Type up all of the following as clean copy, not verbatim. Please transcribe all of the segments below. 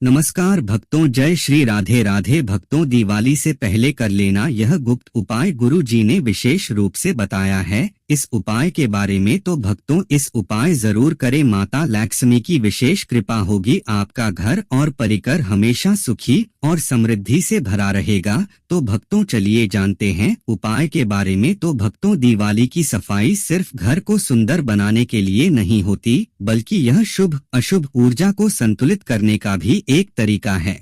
नमस्कार भक्तों, जय श्री राधे राधे। भक्तों, दिवाली से पहले कर लेना यह गुप्त उपाय गुरु जी ने विशेष रूप से बताया है। इस उपाय के बारे में तो भक्तों इस उपाय जरूर करें। माता लक्ष्मी की विशेष कृपा होगी, आपका घर और परिकर हमेशा सुखी और समृद्धि से भरा रहेगा। तो भक्तों चलिए जानते हैं उपाय के बारे में। तो भक्तों, दिवाली की सफाई सिर्फ घर को सुंदर बनाने के लिए नहीं होती, बल्कि यह शुभ अशुभ ऊर्जा को संतुलित करने का भी एक तरीका है।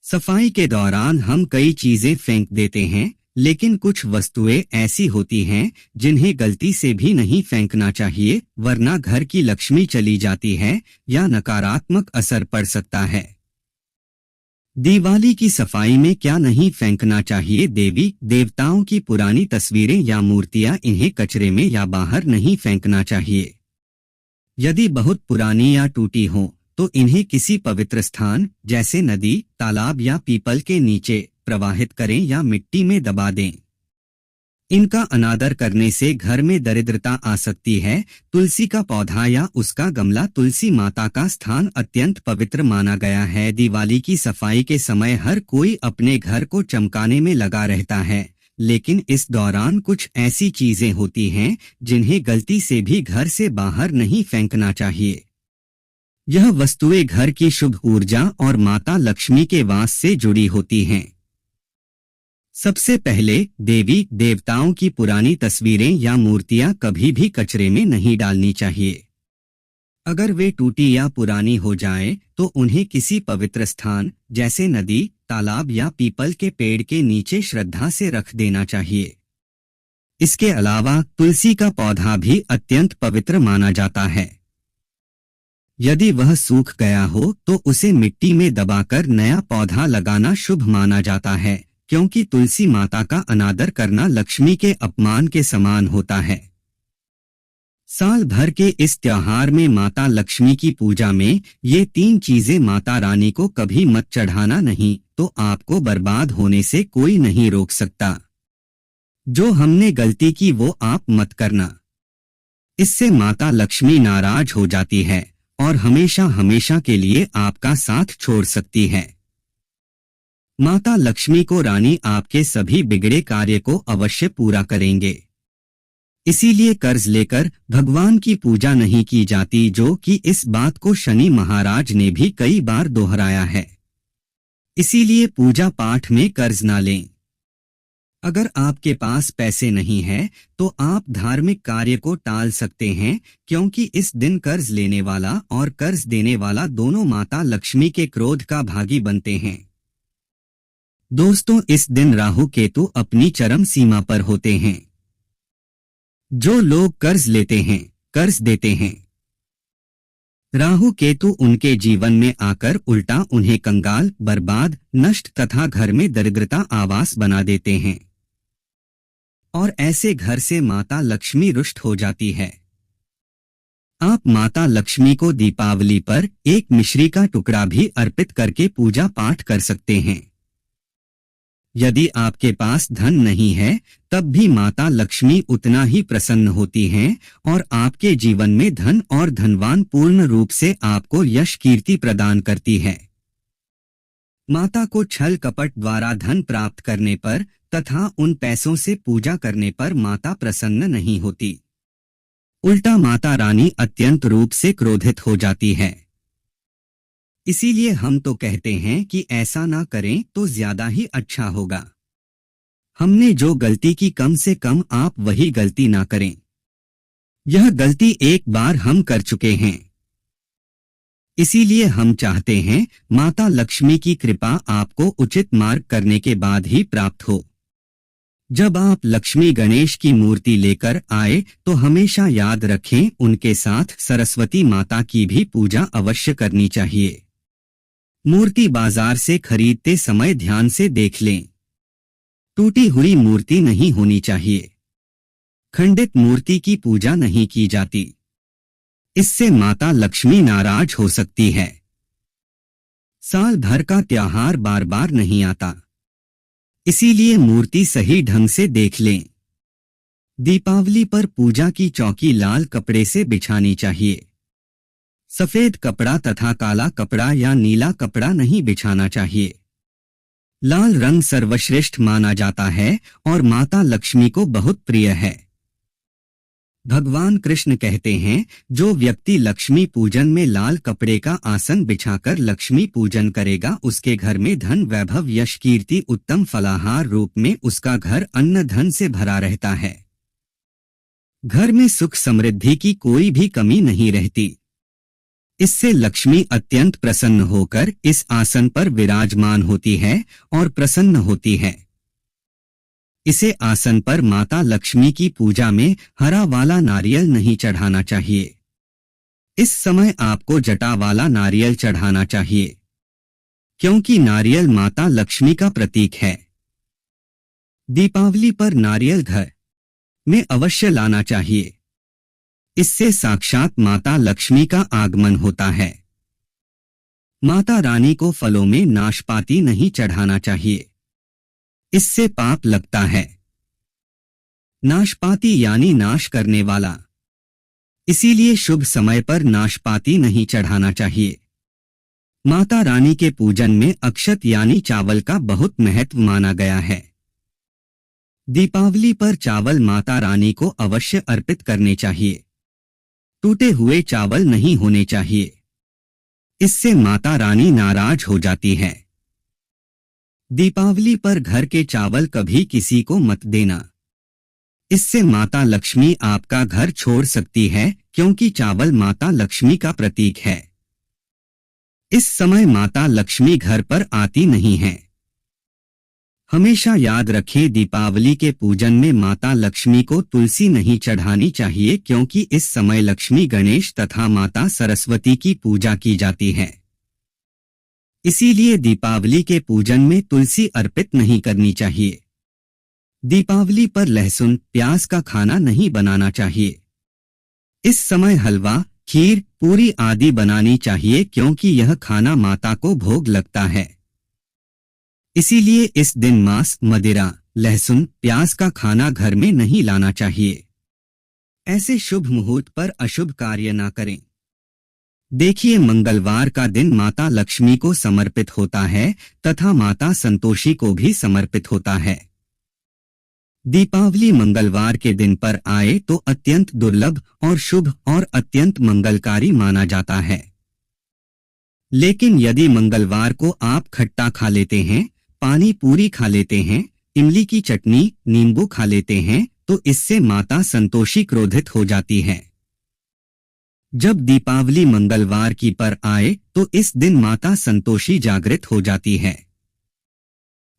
सफाई के दौरान हम कई चीजें फेंक देते हैं, लेकिन कुछ वस्तुएं ऐसी होती हैं जिन्हें गलती से भी नहीं फेंकना चाहिए, वरना घर की लक्ष्मी चली जाती है या नकारात्मक असर पड़ सकता है। दिवाली की सफाई में क्या नहीं फेंकना चाहिए? देवी देवताओं की पुरानी तस्वीरें या मूर्तियां, इन्हें कचरे में या बाहर नहीं फेंकना चाहिए। यदि बहुत पुरानी या टूटी हो तो इन्हें किसी पवित्र स्थान जैसे नदी, तालाब या पीपल के नीचे प्रवाहित करें या मिट्टी में दबा दें। इनका अनादर करने से घर में दरिद्रता आ सकती है। तुलसी का पौधा या उसका गमला, तुलसी माता का स्थान अत्यंत पवित्र माना गया है। दिवाली की सफाई के समय हर कोई अपने घर को चमकाने में लगा रहता है, लेकिन इस दौरान कुछ ऐसी चीजें होती हैं जिन्हें गलती से भी घर से बाहर नहीं फेंकना चाहिए। यह वस्तुएं घर की शुभ ऊर्जा और माता लक्ष्मी के वास से जुड़ी होती हैं। सबसे पहले, देवी देवताओं की पुरानी तस्वीरें या मूर्तियां कभी भी कचरे में नहीं डालनी चाहिए। अगर वे टूटी या पुरानी हो जाएं, तो उन्हें किसी पवित्र स्थान जैसे नदी, तालाब या पीपल के पेड़ के नीचे श्रद्धा से रख देना चाहिए। इसके अलावा तुलसी का पौधा भी अत्यंत पवित्र माना जाता है। यदि वह सूख गया हो तो उसे मिट्टी में दबाकर नया पौधा लगाना शुभ माना जाता है, क्योंकि तुलसी माता का अनादर करना लक्ष्मी के अपमान के समान होता है। साल भर के इस त्योहार में माता लक्ष्मी की पूजा में ये 3 चीजें माता रानी को कभी मत चढ़ाना नहीं, तो आपको बर्बाद होने से कोई नहीं रोक सकता। जो हमने गलती की वो आप मत करना। इससे माता लक्ष्मी नाराज हो जाती है और हमेशा हमेशा के लिए आपका साथ छोड़ सकती है। माता लक्ष्मी को रानी आपके सभी बिगड़े कार्य को अवश्य पूरा करेंगे। इसीलिए कर्ज लेकर भगवान की पूजा नहीं की जाती, जो कि इस बात को शनि महाराज ने भी कई बार दोहराया है। इसीलिए पूजा पाठ में कर्ज ना लें। अगर आपके पास पैसे नहीं है तो आप धार्मिक कार्य को टाल सकते हैं, क्योंकि इस दिन कर्ज लेने वाला और कर्ज देने वाला दोनों माता लक्ष्मी के क्रोध का भागी बनते हैं। दोस्तों, इस दिन राहु केतु अपनी चरम सीमा पर होते हैं। जो लोग कर्ज लेते हैं, कर्ज देते हैं, राहु केतु उनके जीवन में आकर उल्टा उन्हें कंगाल, बर्बाद, नष्ट तथा घर में दरिद्रता आवास बना देते हैं। और ऐसे घर से माता लक्ष्मी रुष्ट हो जाती है। आप माता लक्ष्मी को दीपावली पर एक मिश्री का टुकड़ा भी अर्पित करके पूजा पाठ कर सकते हैं। यदि आपके पास धन नहीं है, तब भी माता लक्ष्मी उतना ही प्रसन्न होती हैं और आपके जीवन में धन और धनवान पूर्ण रूप से आपको यश कीर्ति प्रदान करती है। माता को छल कपट द्वारा धन प्राप्त करने पर तथा उन पैसों से पूजा करने पर माता प्रसन्न नहीं होती। उल्टा माता रानी अत्यंत रूप से क्रोधित हो जाती है। इसीलिए हम तो कहते हैं कि ऐसा ना करें तो ज्यादा ही अच्छा होगा। हमने जो गलती की, कम से कम आप वही गलती ना करें। यह गलती एक बार हम कर चुके हैं। इसीलिए हम चाहते हैं माता लक्ष्मी की कृपा आपको उचित मार्ग करने के बाद ही प्राप्त हो। जब आप लक्ष्मी गणेश की मूर्ति लेकर आए तो हमेशा याद रखें, उनके साथ सरस्वती माता की भी पूजा अवश्य करनी चाहिए। मूर्ति बाजार से खरीदते समय ध्यान से देख लें। टूटी हुई मूर्ति नहीं होनी चाहिए। खंडित मूर्ति की पूजा नहीं की जाती। इससे माता लक्ष्मी नाराज हो सकती है। साल भर का त्योहार बार बार नहीं आता, इसीलिए मूर्ति सही ढंग से देख लें। दीपावली पर पूजा की चौकी लाल कपड़े से बिछानी चाहिए। सफेद कपड़ा तथा काला कपड़ा या नीला कपड़ा नहीं बिछाना चाहिए। लाल रंग सर्वश्रेष्ठ माना जाता है और माता लक्ष्मी को बहुत प्रिय है। भगवान कृष्ण कहते हैं, जो व्यक्ति लक्ष्मी पूजन में लाल कपड़े का आसन बिछाकर लक्ष्मी पूजन करेगा, उसके घर में धन, वैभव, यश, कीर्ति, उत्तम फलाहार रूप में उसका घर अन्न धन से भरा रहता है। घर में सुख समृद्धि की कोई भी कमी नहीं रहती। इससे लक्ष्मी अत्यंत प्रसन्न होकर इस आसन पर विराजमान होती है और प्रसन्न होती है। इसे आसन पर माता लक्ष्मी की पूजा में हरा वाला नारियल नहीं चढ़ाना चाहिए। इस समय आपको जटा वाला नारियल चढ़ाना चाहिए, क्योंकि नारियल माता लक्ष्मी का प्रतीक है। दीपावली पर नारियल घर में अवश्य लाना चाहिए। इससे साक्षात माता लक्ष्मी का आगमन होता है। माता रानी को फलों में नाशपाती नहीं चढ़ाना चाहिए, इससे पाप लगता है। नाशपाती यानी नाश करने वाला, इसीलिए शुभ समय पर नाशपाती नहीं चढ़ाना चाहिए। माता रानी के पूजन में अक्षत यानी चावल का बहुत महत्व माना गया है। दीपावली पर चावल माता रानी को अवश्य अर्पित करने चाहिए। टूटे हुए चावल नहीं होने चाहिए, इससे माता रानी नाराज हो जाती है। दीपावली पर घर के चावल कभी किसी को मत देना, इससे माता लक्ष्मी आपका घर छोड़ सकती है, क्योंकि चावल माता लक्ष्मी का प्रतीक है। इस समय माता लक्ष्मी घर पर आती नहीं है। हमेशा याद रखें, दीपावली के पूजन में माता लक्ष्मी को तुलसी नहीं चढ़ानी चाहिए, क्योंकि इस समय लक्ष्मी, गणेश तथा माता सरस्वती की पूजा की जाती है। इसीलिए दीपावली के पूजन में तुलसी अर्पित नहीं करनी चाहिए। दीपावली पर लहसुन, प्याज का खाना नहीं बनाना चाहिए। इस समय हलवा, खीर, पूरी आदि बनानी चाहिए, क्योंकि यह खाना माता को भोग लगता है। इसीलिए इस दिन मांस, मदिरा, लहसुन, प्याज का खाना घर में नहीं लाना चाहिए। ऐसे शुभ मुहूर्त पर अशुभ कार्य ना करें। देखिए, मंगलवार का दिन माता लक्ष्मी को समर्पित होता है तथा माता संतोषी को भी समर्पित होता है। दीपावली मंगलवार के दिन पर आए तो अत्यंत दुर्लभ और शुभ और अत्यंत मंगलकारी माना जाता है। लेकिन यदि मंगलवार को आप खट्टा खा लेते हैं, पानी पूरी खा लेते हैं, इमली की चटनी, नींबू खा लेते हैं, तो इससे माता संतोषी क्रोधित हो जाती है। जब दीपावली मंगलवार की पर आए तो इस दिन माता संतोषी जागृत हो जाती है।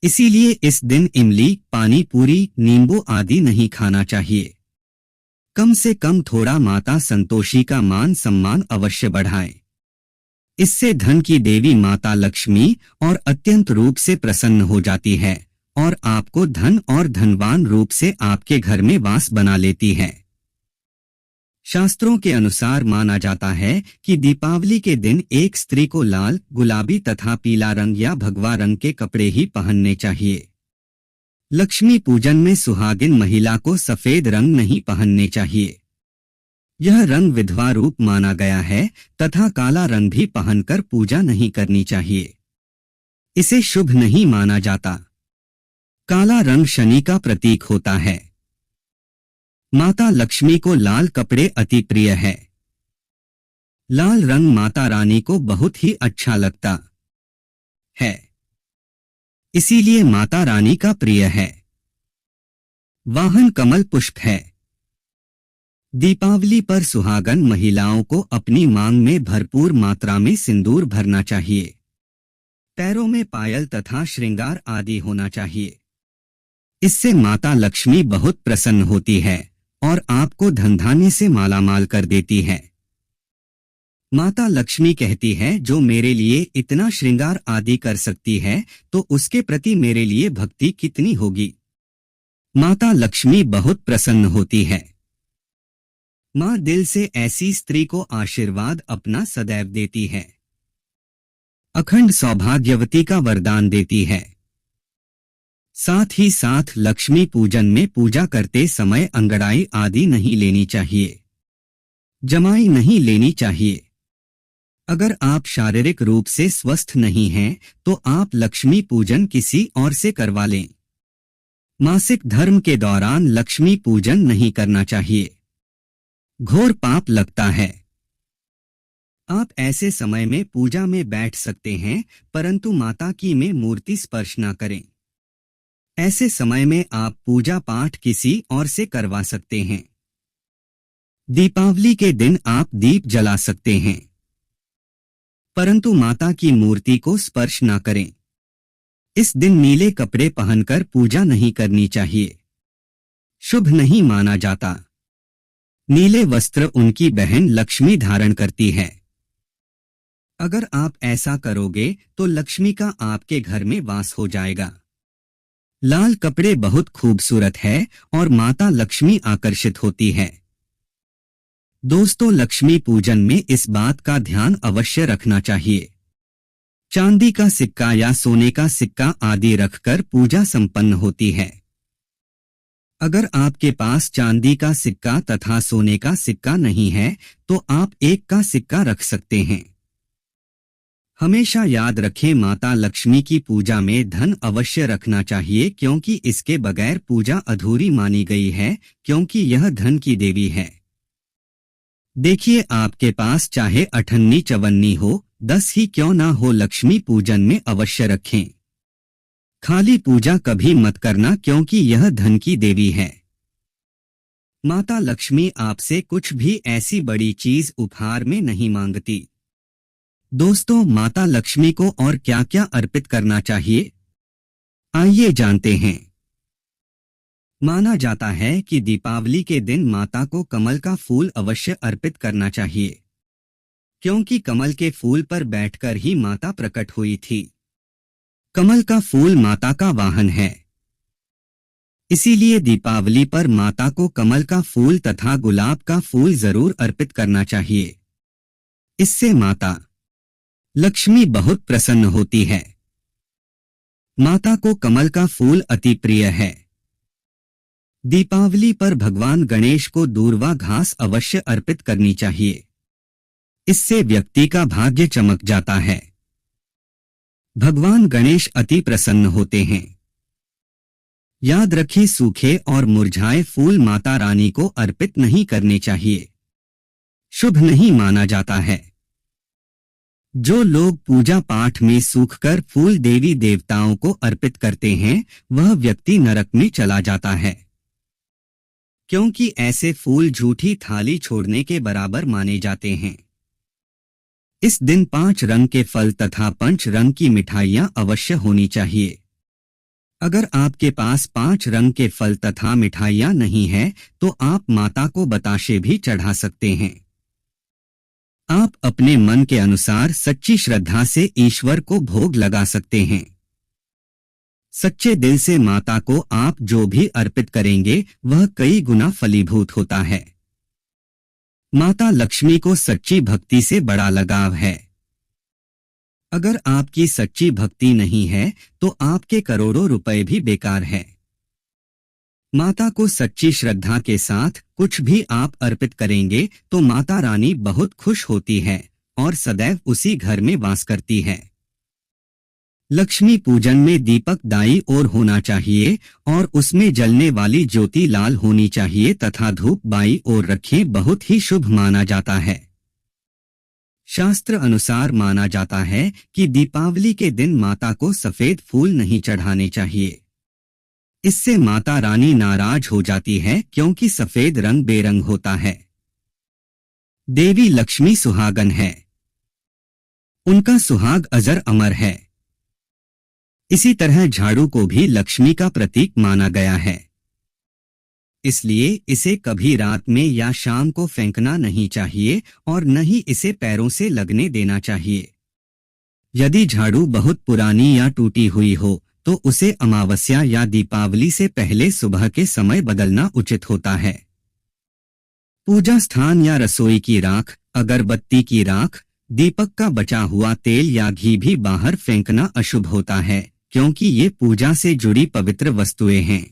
इसीलिए इस दिन इमली, पानी पूरी, नींबू आदि नहीं खाना चाहिए। कम से कम थोड़ा माता संतोषी का मान सम्मान अवश्य बढ़ाएं। इससे धन की देवी माता लक्ष्मी और अत्यंत रूप से प्रसन्न हो जाती है और आपको धन और धनवान रूप से आपके घर में वास बना लेती है। शास्त्रों के अनुसार माना जाता है कि दीपावली के दिन एक स्त्री को लाल, गुलाबी तथा पीला रंग या भगवा रंग के कपड़े ही पहनने चाहिए। लक्ष्मी पूजन में सुहागिन महिला को सफेद रंग नहीं पहनने चाहिए। यह रंग विधवा रूप माना गया है तथा काला रंग भी पहनकर पूजा नहीं करनी चाहिए। इसे शुभ नहीं माना जाता। काला रंग शनि का प्रतीक होता है। माता लक्ष्मी को लाल कपड़े अति प्रिय है। लाल रंग माता रानी को बहुत ही अच्छा लगता है, इसीलिए माता रानी का प्रिय है। वाहन कमल पुष्प है। दीपावली पर सुहागन महिलाओं को अपनी मांग में भरपूर मात्रा में सिंदूर भरना चाहिए। पैरों में पायल तथा श्रृंगार आदि होना चाहिए। इससे माता लक्ष्मी बहुत प्रसन्न होती है और आपको धन धान्य से मालामाल कर देती है। माता लक्ष्मी कहती है, जो मेरे लिए इतना श्रृंगार आदि कर सकती है तो उसके प्रति मेरे लिए भक्ति कितनी होगी। माता लक्ष्मी बहुत प्रसन्न होती है। माँ दिल से ऐसी स्त्री को आशीर्वाद अपना सदैव देती है। अखंड सौभाग्यवती का वरदान देती है। साथ ही साथ लक्ष्मी पूजन में पूजा करते समय अंगड़ाई आदि नहीं लेनी चाहिए। जमाई नहीं लेनी चाहिए। अगर आप शारीरिक रूप से स्वस्थ नहीं हैं, तो आप लक्ष्मी पूजन किसी और से करवा लें। मासिक धर्म के दौरान लक्ष्मी पूजन नहीं करना चाहिए। घोर पाप लगता है। आप ऐसे समय में पूजा में बैठ सकते हैं, परंतु माता की में मूर्ति स्पर्श न करें। ऐसे समय में आप पूजा पाठ किसी और से करवा सकते हैं। दीपावली के दिन आप दीप जला सकते हैं, परंतु माता की मूर्ति को स्पर्श न करें। इस दिन नीले कपड़े पहनकर पूजा नहीं करनी चाहिए। शुभ नहीं माना जाता। नीले वस्त्र उनकी बहन लक्ष्मी धारण करती है। अगर आप ऐसा करोगे तो लक्ष्मी का आपके घर में वास हो जाएगा। लाल कपड़े बहुत खूबसूरत है और माता लक्ष्मी आकर्षित होती है। दोस्तों, लक्ष्मी पूजन में इस बात का ध्यान अवश्य रखना चाहिए। चांदी का सिक्का या सोने का सिक्का आदि रखकर पूजा संपन्न होती है। अगर आपके पास चांदी का सिक्का तथा सोने का सिक्का नहीं है, तो आप एक का सिक्का रख सकते हैं। हमेशा याद रखें, माता लक्ष्मी की पूजा में धन अवश्य रखना चाहिए, क्योंकि इसके बगैर पूजा अधूरी मानी गई है, क्योंकि यह धन की देवी है। देखिए, आपके पास चाहे अठन्नी चवन्नी हो, 10 ही क्यों ना हो, लक्ष्मी पूजन में अवश्य रखें। खाली पूजा कभी मत करना, क्योंकि यह धन की देवी है। माता लक्ष्मी आपसे कुछ भी ऐसी बड़ी चीज उपहार में नहीं मांगती। दोस्तों, माता लक्ष्मी को और क्या क्या अर्पित करना चाहिए, आइए जानते हैं। माना जाता है कि दीपावली के दिन माता को कमल का फूल अवश्य अर्पित करना चाहिए, क्योंकि कमल के फूल पर बैठकर ही माता प्रकट हुई थी। कमल का फूल माता का वाहन है। इसीलिए दीपावली पर माता को कमल का फूल तथा गुलाब का फूल जरूर अर्पित करना चाहिए। इससे माता लक्ष्मी बहुत प्रसन्न होती है। माता को कमल का फूल अति प्रिय है। दीपावली पर भगवान गणेश को दूर्वा घास अवश्य अर्पित करनी चाहिए। इससे व्यक्ति का भाग्य चमक जाता है। भगवान गणेश अति प्रसन्न होते हैं। याद रखें, सूखे और मुरझाए फूल माता रानी को अर्पित नहीं करने चाहिए। शुभ नहीं माना जाता है। जो लोग पूजा पाठ में सूखकर फूल देवी देवताओं को अर्पित करते हैं, वह व्यक्ति नरक में चला जाता है, क्योंकि ऐसे फूल झूठी थाली छोड़ने के बराबर माने जाते हैं। इस दिन 5 रंग के फल तथा 5 रंग की मिठाइयां अवश्य होनी चाहिए। अगर आपके पास 5 रंग के फल तथा मिठाइयां नहीं है, तो आप माता को बताशे भी चढ़ा सकते हैं। आप अपने मन के अनुसार सच्ची श्रद्धा से ईश्वर को भोग लगा सकते हैं। सच्चे दिल से माता को आप जो भी अर्पित करेंगे, वह कई गुना फलीभूत होता है। माता लक्ष्मी को सच्ची भक्ति से बड़ा लगाव है। अगर आपकी सच्ची भक्ति नहीं है, तो आपके करोड़ों रुपए भी बेकार है। माता को सच्ची श्रद्धा के साथ कुछ भी आप अर्पित करेंगे, तो माता रानी बहुत खुश होती है और सदैव उसी घर में वास करती है। लक्ष्मी पूजन में दीपक दाईं ओर होना चाहिए और उसमें जलने वाली ज्योति लाल होनी चाहिए तथा धूप बाईं ओर रखें, बहुत ही शुभ माना जाता है। शास्त्र अनुसार माना जाता है कि दीपावली के दिन माता को सफेद फूल नहीं चढ़ाने चाहिए। इससे माता रानी नाराज हो जाती है, क्योंकि सफेद रंग बेरंग होता है। देवी लक्ष्मी सुहागन है। उनका सुहाग अजर अमर है। इसी तरह झाड़ू को भी लक्ष्मी का प्रतीक माना गया है। इसलिए इसे कभी रात में या शाम को फेंकना नहीं चाहिए और न ही इसे पैरों से लगने देना चाहिए। यदि झाड़ू बहुत पुरानी या टूटी हुई हो, तो उसे अमावस्या या दीपावली से पहले सुबह के समय बदलना उचित होता है। पूजा स्थान या रसोई की राख, अगरबत्ती की राख, दीपक का बचा हुआ तेल या घी भी बाहर फेंकना अशुभ होता है, क्योंकि ये पूजा से जुड़ी पवित्र वस्तुएं हैं।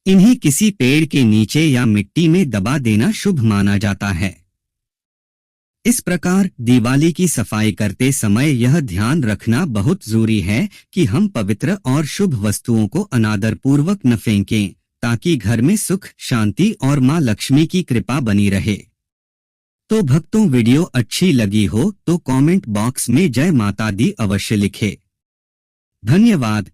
इन्हें किसी पेड़ के नीचे या मिट्टी में दबा देना शुभ माना जाता है। इस प्रकार दिवाली की सफाई करते समय यह ध्यान रखना बहुत जरूरी है कि हम पवित्र और शुभ वस्तुओं को अनादरपूर्वक न फेंकें, ताकि घर में सुख, शांति और मां लक्ष्मी की कृपा बनी रहे। तो भक्तों, वीडियो अच्छी लगी हो तो कमेंट बॉक्स में जय माता दी अवश्य लिखें। धन्यवाद।